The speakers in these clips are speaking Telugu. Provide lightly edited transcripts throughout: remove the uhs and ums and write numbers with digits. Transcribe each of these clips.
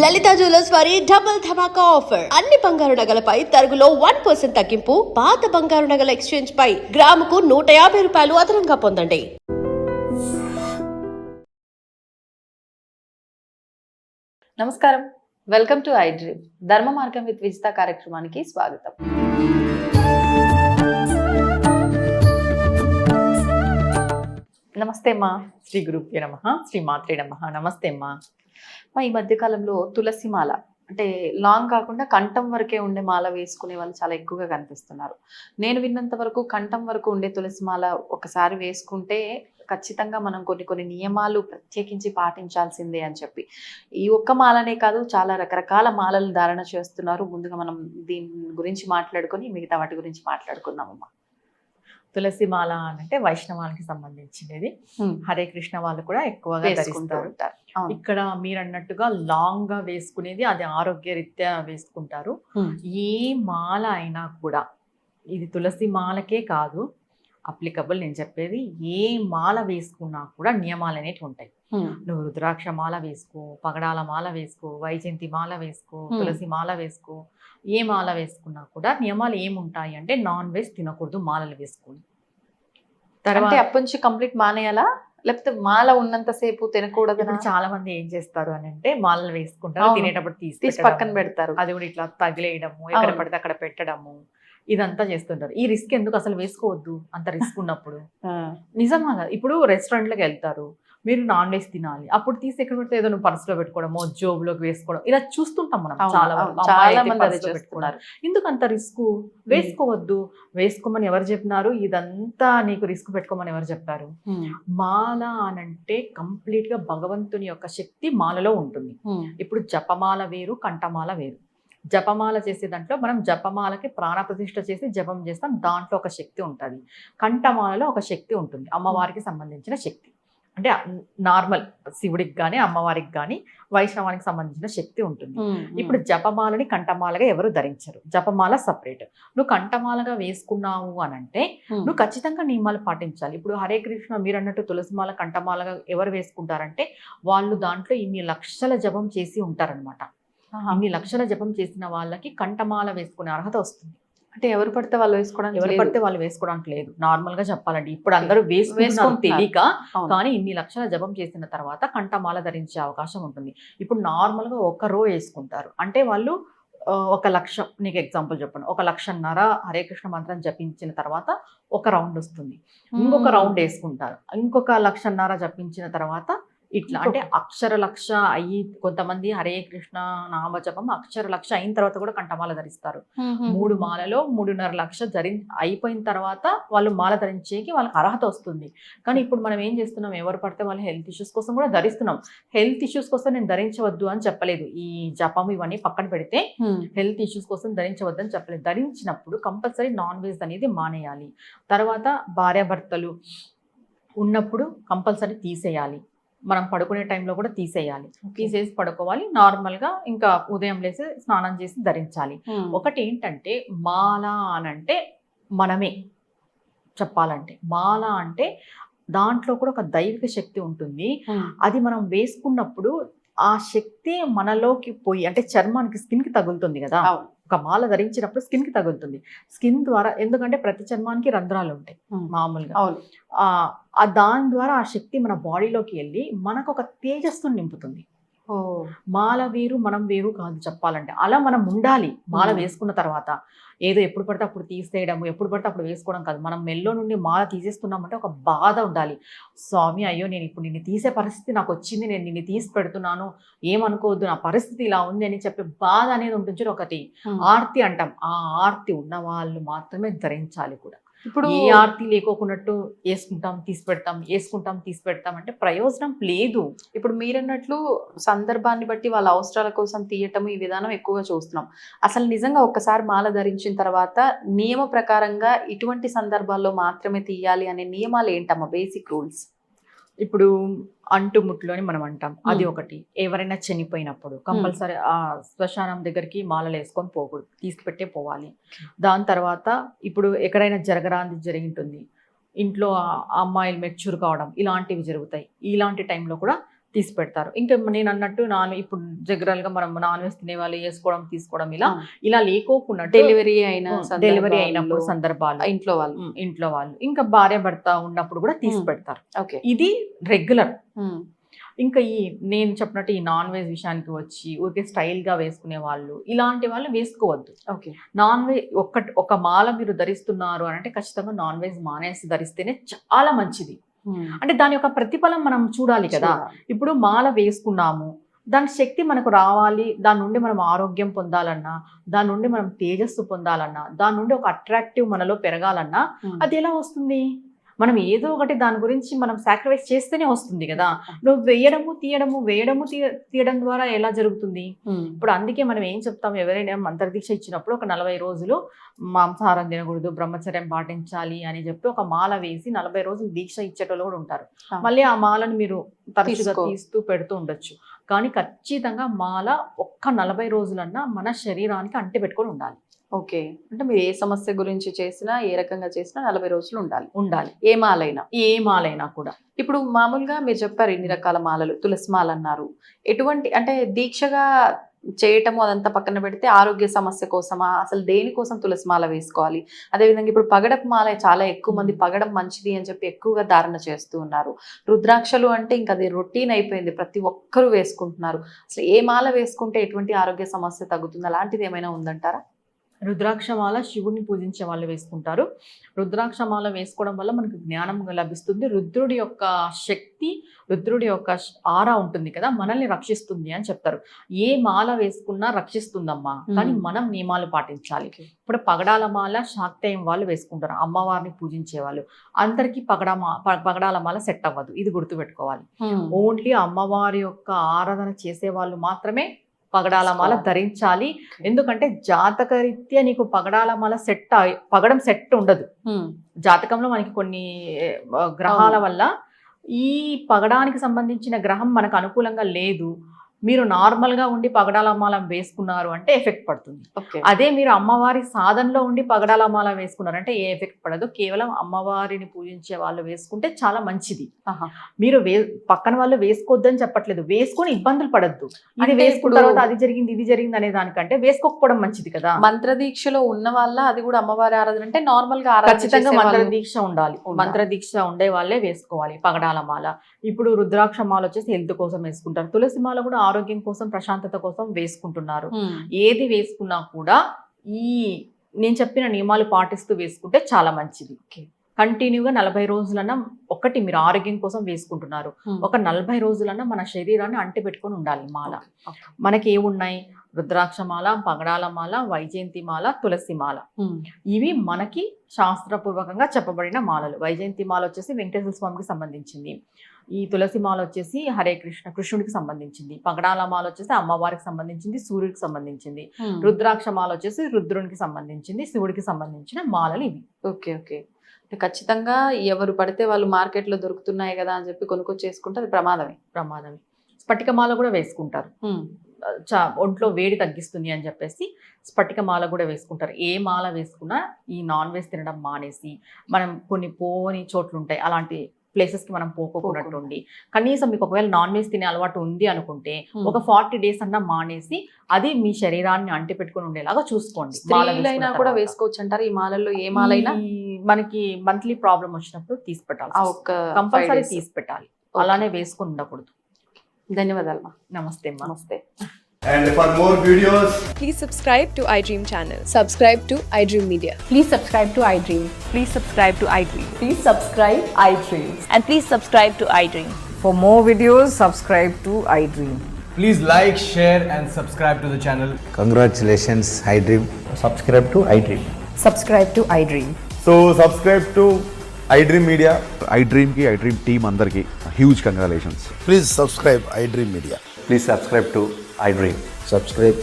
లలిత జ్యువెలర్స్ వారి డబుల్ ధమాకా ఆఫర్. అన్ని బంగారు నగలపై తరుగులో 1% తగ్గింపు. పాత బంగారు నగల ఎక్స్చేంజ్ పై గ్రాముకు 150 రూపాయలు అదనంగా పొందండి. నమస్కారం, వెల్కమ్ టు ఐ డ్రీమ్. ధర్మ మార్గం విత్ విజిత కార్యక్రమానికి స్వాగతం. నమస్తే అమ్మా. శ్రీ గురుభ్యో నమః, శ్రీ మాత్రే నమః. నమస్తే అమ్మా. ఈ మధ్యకాలంలో తులసి మాల అంటే లాంగ్ కాకుండా కంఠం వరకే ఉండే మాల వేసుకునే వాళ్ళు చాలా ఎక్కువగా కనిపిస్తున్నారు. నేను విన్నంత వరకు కంఠం వరకు ఉండే తులసి మాల ఒకసారి వేసుకుంటే ఖచ్చితంగా మనం కొన్ని నియమాలు ప్రత్యేకించి పాటించాల్సిందే అని చెప్పి, ఈ ఒక్క మాలనే కాదు చాలా రకరకాల మాలలు ధారణ చేస్తున్నారు. ముందుగా మనం దీని గురించి మాట్లాడుకొని మిగతా వాటి గురించి మాట్లాడుకుందామమ్మా. తులసి మాల అంటే వైష్ణవానికి సంబంధించినది. హరే కృష్ణ వాళ్ళు కూడా ఎక్కువగా వేసుకుంటూ ధరిస్తారు. ఉంటారు. ఇక్కడ మీరు అన్నట్టుగా లాంగ్ గా వేసుకునేది అది ఆరోగ్య రీత్యా వేసుకుంటారు. ఏ మాల అయినా కూడా, ఇది తులసి మాలకే కాదు అప్లికబుల్, నేను చెప్పేది ఏ మాల వేసుకున్నా కూడా నియమాలు అనేవి ఉంటాయి. నువ్వు రుద్రాక్ష మాల వేసుకో, పగడాల మాల వేసుకో, వైజయంతి మాల వేసుకో, తులసి మాల వేసుకో, ఏ మాల వేసుకున్నా కూడా నియమాలు ఏముంటాయి అంటే నాన్ వెజ్ తినకూడదు మాలలు వేసుకుని. తర్వాత అప్పటి నుంచి కంప్లీట్ మానేయాలా, లేకపోతే మాల ఉన్నంతసేపు తినకూడదు? చాలా మంది ఏం చేస్తారు అని అంటే మాలలు వేసుకుంటారు, తినేటప్పుడు తీసి పక్కన పెడతారు. అది కూడా ఇట్లా తగిలేయడము, ఎక్కడ పడితే అక్కడ పెట్టడము, ఇదంతా చేస్తుంటారు. ఈ రిస్క్ ఎందుకు, అసలు వేసుకోవద్దు అంత రిస్క్ ఉన్నప్పుడు. నిజమా? ఇప్పుడు రెస్టారెంట్లోకి వెళ్తారు, మీరు నాన్ వెజ్ తినాలి, అప్పుడు తీసి ఎక్కడ పెడితే ఏదో నువ్వు పర్సులో పెట్టుకోవడము, జోబులోకి వేసుకోవడం, ఇలా చూస్తుంటాం మనం. చాలా మంది పెట్టుకున్నారు. ఎందుకు అంత రిస్క్? వేసుకోవద్దు. వేసుకోమని ఎవరు చెప్పినారు? ఇదంతా నీకు రిస్క్ పెట్టుకోమని ఎవరు చెప్పారు? మాల అనంటే కంప్లీట్ గా భగవంతుని యొక్క శక్తి మాలలో ఉంటుంది. ఇప్పుడు జపమాల వేరు, కంఠమాల వేరు. జపమాల చేసే దాంట్లో మనం జపమాలకి ప్రాణ ప్రతిష్ఠ చేసి జపం చేస్తాం, దాంట్లో ఒక శక్తి ఉంటుంది. కంఠమాలలో ఒక శక్తి ఉంటుంది, అమ్మవారికి సంబంధించిన శక్తి. అంటే నార్మల్ శివుడికి కానీ అమ్మవారికి కానీ వైష్ణవానికి సంబంధించిన శక్తి ఉంటుంది. ఇప్పుడు జపమాలని కంఠమాలగా ఎవరు ధరించరు, జపమాల సపరేట్. నువ్వు కంఠమాలగా వేసుకున్నావు అని అంటే నువ్వు ఖచ్చితంగా నియమాలు పాటించాలి. ఇప్పుడు హరే కృష్ణ మీరు అన్నట్టు తులసిమాల కంఠమాలగా ఎవరు వేసుకుంటారంటే వాళ్ళు దాంట్లో ఇన్ని లక్షల జపం చేసి ఉంటారనమాట. ఇన్ని లక్షల జపం చేసిన వాళ్ళకి కంఠమాల వేసుకునే అర్హత వస్తుంది. అంటే ఎవరు పడితే వాళ్ళు వేసుకోవడానికి, ఎవరు పడితే వాళ్ళు వేసుకోవడానికి లేదు. నార్మల్ గా చెప్పాలండి, ఇప్పుడు అందరూ వేసుకుంటున్నారు తెలియక, కానీ ఇన్ని లక్షల జపం చేసిన తర్వాత కంఠమాల ధరించే అవకాశం ఉంటుంది. ఇప్పుడు నార్మల్ గా ఒక రో వేసుకుంటారు అంటే వాళ్ళు 1,00,000, నీకు ఎగ్జాంపుల్ చెప్పండి, 1,50,000 హరే కృష్ణ మంత్రం జపించిన తర్వాత ఒక రౌండ్ వస్తుంది, ఇంకొక రౌండ్ వేసుకుంటారు, ఇంకొక 1,50,000 జపించిన తర్వాత ఇట్లా. అంటే అక్షర లక్ష అయ్యి, కొంతమంది హరే కృష్ణ నామ జపం అక్షర లక్ష అయిన తర్వాత కూడా కంఠమాల ధరిస్తారు. 3 మాలలో 3.5 లక్ష అయిపోయిన తర్వాత వాళ్ళు మాల ధరించేకి వాళ్ళకి అర్హత వస్తుంది. కానీ ఇప్పుడు మనం ఏం చేస్తున్నాం, ఎవరు పడితే వాళ్ళు హెల్త్ ఇష్యూస్ కోసం కూడా ధరిస్తున్నాం. హెల్త్ ఇష్యూస్ కోసం నేను ధరించవద్దు అని చెప్పలేదు, ఈ జపం ఇవన్నీ పక్కన పెడితే హెల్త్ ఇష్యూస్ కోసం ధరించవద్దు అని చెప్పలేదు. ధరించినప్పుడు కంపల్సరీ నాన్ వెజ్ అనేది మానేయాలి. తర్వాత భార్యాభర్తలు ఉన్నప్పుడు కంపల్సరీ తీసేయాలి, మనం పడుకునే టైంలో కూడా తీసేయాలి, తీసేసి పడుకోవాలి. నార్మల్గా ఇంకా ఉదయం లేసి స్నానం చేసి ధరించాలి. ఒకటి ఏంటంటే మాల అనంటే మనమే చెప్పాలంటే, మాల అంటే దాంట్లో కూడా ఒక దైవిక శక్తి ఉంటుంది. అది మనం వేసుకున్నప్పుడు ఆ శక్తి మనలోకి పోయి, అంటే చర్మానికి స్కిన్కి తగులుతుంది కదా, ఒక మాల ధరించినప్పుడు స్కిన్కి తగులుతుంది. స్కిన్ ద్వారా, ఎందుకంటే ప్రతి చర్మానికి రంధ్రాలు ఉంటాయి మామూలుగా, దాని ద్వారా ఆ శక్తి మన బాడీలోకి వెళ్ళి మనకు ఒక తేజస్సును నింపుతుంది. మాల వేరు మనం వేరు కాదు చెప్పాలంటే, అలా మనం ఉండాలి. మాల వేసుకున్న తర్వాత ఏదో ఎప్పుడు పడితే అప్పుడు తీసేయడం, ఎప్పుడు పడితే అప్పుడు వేసుకోవడం కాదు. మనం మెల్లో నుండి మాల తీసేస్తున్నామంటే ఒక బాధ ఉండాలి. స్వామి అయ్యో నేను ఇప్పుడు నిన్ను తీసే పరిస్థితి నాకు వచ్చింది, నేను నిన్ను తీసి పెడుతున్నాను, ఏమనుకోవద్దు, నా పరిస్థితి ఇలా ఉంది అని చెప్పే బాధ అనేది ఉంటుంది. ఒకటి ఆర్తి అంటాం, ఆ ఆర్తి ఉన్న వాళ్ళు మాత్రమే ధరించాలి కూడా. ఇప్పుడు ఏ ఆర్తి లేకోకున్నట్టు వేసుకుంటాం తీసి పెడతాం, వేసుకుంటాం తీసి పెడతాం అంటే ప్రయోజనం లేదు. ఇప్పుడు మీరన్నట్లు సందర్భాన్ని బట్టి వాళ్ళ అవసరాల కోసం తీయటం, ఈ విధానం ఎక్కువగా చూస్తున్నాం. అసలు నిజంగా ఒక్కసారి మాల ధరించిన తర్వాత నియమ ప్రకారంగా ఇటువంటి సందర్భాల్లో మాత్రమే తీయాలి అనే నియమాలు ఏంటమ్మా, బేసిక్ రూల్స్? ఇప్పుడు అంటుముట్లు అని మనం అంటాం, అది ఒకటి. ఎవరైనా చనిపోయినప్పుడు కంపల్సరీ ఆ శ్మశానం దగ్గరికి మాలలు వేసుకొని పోకూడదు, తీసుకుపెట్టే పోవాలి. దాని తర్వాత ఇప్పుడు ఎక్కడైనా జరగరాంది జరిగింటుంది, ఇంట్లో అమ్మాయిలు మెచ్యూర్ కావడం ఇలాంటివి జరుగుతాయి. ఇలాంటి టైంలో కూడా తీసి పెడతారు. ఇంకా నేను అన్నట్టు ఇప్పుడు జనరల్ గా మనం నాన్ వెజ్ తినే వాళ్ళు వేసుకోవడం తీసుకోవడం ఇలా లేకోకుండా డెలివరీ అయినప్పుడు సందర్భాలు ఇంట్లో వాళ్ళు ఇంకా భార్య భర్త ఉన్నప్పుడు కూడా తీసి పెడతారు. ఓకే, ఇది రెగ్యులర్. ఇంకా నేను చెప్పినట్టు ఈ నాన్ వెజ్ విషయానికి వచ్చి ఊరికే స్టైల్ గా వేసుకునే వాళ్ళు ఇలాంటి వాళ్ళు వేసుకోవద్దు. ఓకే, నాన్ వెజ్ ఒక మాల మీరు ధరిస్తున్నారు అని అంటే ఖచ్చితంగా నాన్ వెజ్ మానేసి ధరిస్తేనే చాలా మంచిది. అంటే దాని యొక్క ప్రతిఫలం మనం చూడాలి కదా. ఇప్పుడు మాల వేసుకున్నాము, దాని శక్తి మనకు రావాలి, దాని నుండి మనం ఆరోగ్యం పొందాలన్నా, దాని నుండి మనం తేజస్సు పొందాలన్నా, దాని నుండి ఒక అట్రాక్టివ్ మనలో పెరగాలన్నా అది ఎలా వస్తుంది? మనం ఏదో ఒకటి దాని గురించి మనం సాక్రిఫైస్ చేస్తేనే వస్తుంది కదా. నువ్వు వేయడము తీయడం ద్వారా ఎలా జరుగుతుంది? ఇప్పుడు అందుకే మనం ఏం చెప్తాం, ఎవరైనా మంత్రదీక్ష ఇచ్చినప్పుడు ఒక 40 రోజులు మాంసాహారం తినకూడదు, బ్రహ్మచర్యం పాటించాలి అని చెప్పి ఒక మాల వేసి 40 రోజులు దీక్ష ఇచ్చేటోళ్ళు కూడా ఉంటారు. మళ్ళీ ఆ మాలను మీరు తరచుగా తీస్తూ పెడుతూ ఉండొచ్చు. కానీ ఖచ్చితంగా మాల ఒక్క 40 రోజులన్నా మన శరీరానికి అంటి పెట్టుకొని ఉండాలి. ఓకే, అంటే మీరు ఏ సమస్య గురించి చేసినా, ఏ రకంగా చేసినా 40 రోజులు ఉండాలి. ఏ మాలైనా కూడా. ఇప్పుడు మామూలుగా మీరు చెప్పారు ఇన్ని రకాల మాలలు, తులసి మాల అన్నారు. ఎటువంటి అంటే దీక్షగా చేయటము అదంతా పక్కన పెడితే ఆరోగ్య సమస్య కోసమా, అసలు దేనికోసం తులసి మాల వేసుకోవాలి? అదేవిధంగా ఇప్పుడు పగడపు మాల చాలా ఎక్కువ మంది పగడం మంచిది అని చెప్పి ఎక్కువగా ధారణ చేస్తూ ఉన్నారు. రుద్రాక్షలు అంటే ఇంకా అది రొటీన్ అయిపోయింది, ప్రతి ఒక్కరూ వేసుకుంటున్నారు. అసలు ఏ మాల వేసుకుంటే ఎటువంటి ఆరోగ్య సమస్య తగ్గుతుంది, అలాంటిది ఏమైనా ఉందంటారా? రుద్రాక్షమాల శివుడిని పూజించే వాళ్ళు వేసుకుంటారు. రుద్రాక్షమాల వేసుకోవడం వల్ల మనకు జ్ఞానం లభిస్తుంది. రుద్రుడి యొక్క శక్తి, రుద్రుడి యొక్క ఆరా ఉంటుంది కదా, మనల్ని రక్షిస్తుంది అని చెప్తారు. ఏ మాల వేసుకున్నా రక్షిస్తుందమ్మా, కానీ మనం నియమాలు పాటించాలి. ఇప్పుడు పగడాల మాల శాక్తేయం వాళ్ళు వేసుకుంటారు, అమ్మవారిని పూజించే వాళ్ళు. అందరికీ పగడాల మాల సెట్ అవ్వదు, ఇది గుర్తుపెట్టుకోవాలి. ఓన్లీ అమ్మవారి యొక్క ఆరాధన చేసే వాళ్ళు మాత్రమే పగడాల మాల ధరించాలి. ఎందుకంటే జాతకరీత్యా నీకు పగడాల మాల పగడం సెట్ ఉండదు. జాతకంలో మనకి కొన్ని గ్రహాల వల్ల ఈ పగడానికి సంబంధించిన గ్రహం మనకు అనుకూలంగా లేదు, మీరు నార్మల్ గా ఉండి పగడాల మాల వేసుకున్నారు అంటే ఎఫెక్ట్ పడుతుంది. అదే మీరు అమ్మవారి సాధనలో ఉండి పగడాల మాల వేసుకున్నారు అంటే ఏ ఎఫెక్ట్ పడదు. కేవలం అమ్మవారిని పూజించే వాళ్ళు వేసుకుంటే చాలా మంచిది. మీరు పక్కన వాళ్ళు వేసుకోవద్దని చెప్పట్లేదు, వేసుకొని ఇబ్బందులు పడద్దు. ఇది వేసుకున్న తర్వాత అది జరిగింది ఇది జరిగింది అనే దానికంటే వేసుకోకపోవడం మంచిది కదా. మంత్రదీక్షలో ఉన్న వాళ్ళ అది కూడా అమ్మవారి ఆరాధన అంటే నార్మల్ గా ఖచ్చితంగా మంత్రదీక్ష ఉండాలి. మంత్రదీక్ష ఉండే వాళ్ళే వేసుకోవాలి పగడాల మాల. ఇప్పుడు రుద్రాక్ష మాల వచ్చేసి హెల్త్ కోసం వేసుకుంటారు. తులసి మాల కూడా ఆరోగ్యం కోసం, ప్రశాంతత కోసం వేసుకుంటున్నారు. ఏది వేసుకున్నా కూడా ఈ నేను చెప్పిన నియమాలు పాటిస్తూ వేసుకుంటే చాలా మంచిది. కంటిన్యూగా 40 రోజులన్నా ఒకటి మీరు ఆరోగ్యం కోసం వేసుకుంటున్నారు, ఒక 40 రోజులన్నా మన శరీరాన్ని అంటి పెట్టుకొని ఉండాలి మాల. మనకి ఏమున్నాయి? రుద్రాక్షమాల, పగడాల మాల, వైజయంతి మాల, తులసి మాల. ఇవి మనకి శాస్త్రపూర్వకంగా చెప్పబడిన మాలలు. వైజయంతి మాల వచ్చేసి వెంకటేశ్వర స్వామికి సంబంధించింది, ఈ తులసి మాల వచ్చేసి హరే కృష్ణుడికి సంబంధించింది, పగడాల మాల వచ్చేసి అమ్మవారికి సంబంధించింది, సూర్యుడికి సంబంధించింది, రుద్రాక్ష మాల వచ్చేసి రుద్రునికి సంబంధించింది, శివుడికి సంబంధించిన మాలలు ఇవి. ఓకే ఓకే, ఖచ్చితంగా ఎవరు పడితే వాళ్ళు మార్కెట్లో దొరుకుతున్నాయి కదా అని చెప్పి కొనుక్కొచ్చేసుకుంటే అది ప్రమాదమే. స్ఫటికమాల కూడా వేసుకుంటారు, ఒంట్లో వేడి తగ్గిస్తుంది అని చెప్పేసి స్ఫటికమాల కూడా వేసుకుంటారు. ఏ మాల వేసుకున్నా ఈ నాన్ వెజ్ తినడం మానేసి, మనం కొన్ని పోని చోట్లు ఉంటాయి అలాంటి ప్లేసెస్కి మనం పోకోకున్నట్టుండి, కనీసం మీకు ఒకవేళ నాన్ వెజ్ తినే అలవాటు ఉంది అనుకుంటే ఒక 40 days అన్నా మానేసి అది మీ శరీరాన్ని అంటి పెట్టుకుని ఉండేలాగా చూసుకోండి. మాలైనా కూడా వేసుకోవచ్చు అంటారు. ఈ మాలల్లో ఏ మాలైనా మనకి మంత్లీ ప్రాబ్లం వచ్చినప్పుడు తీసి పెట్టాలి, కంపల్సరీ తీసి పెట్టాలి, అలానే వేసుకుని ఉండకూడదు. ధన్యవాదాలు. నమస్తే. And for more videos, please subscribe to iDream channel. Subscribe to iDream Media. Please subscribe to iDream. Please subscribe to iDream. Please subscribe iDream. And please subscribe to iDream. For more videos, subscribe to iDream. please like, share and subscribe to the channel. Congratulations, iDream. Subscribe to iDream. Subscribe to iDream. So subscribe to iDream Media. iDream ki iDream team andarki huge congratulations. Please subscribe iDream Media. Please subscribe to iDream. Subscribe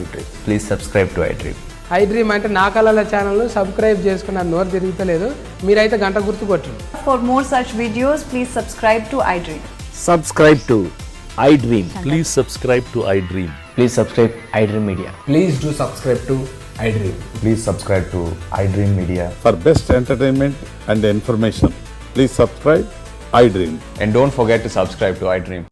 iDream. Please subscribe to iDream. iDream అంటే నా కళల ఛానల్ సబ్స్క్రైబ్ చేసుకున్న నోరు తిరుగుతలేదు, మీరైతే గంట గుర్తు కొట్టండి. For more such videos, please subscribe to iDream. Subscribe to iDream. Please subscribe to iDream. Please subscribe iDream Media. Please do subscribe to iDream. Please subscribe to iDream Media. For best entertainment and information, please subscribe iDream. And don't forget to subscribe to iDream.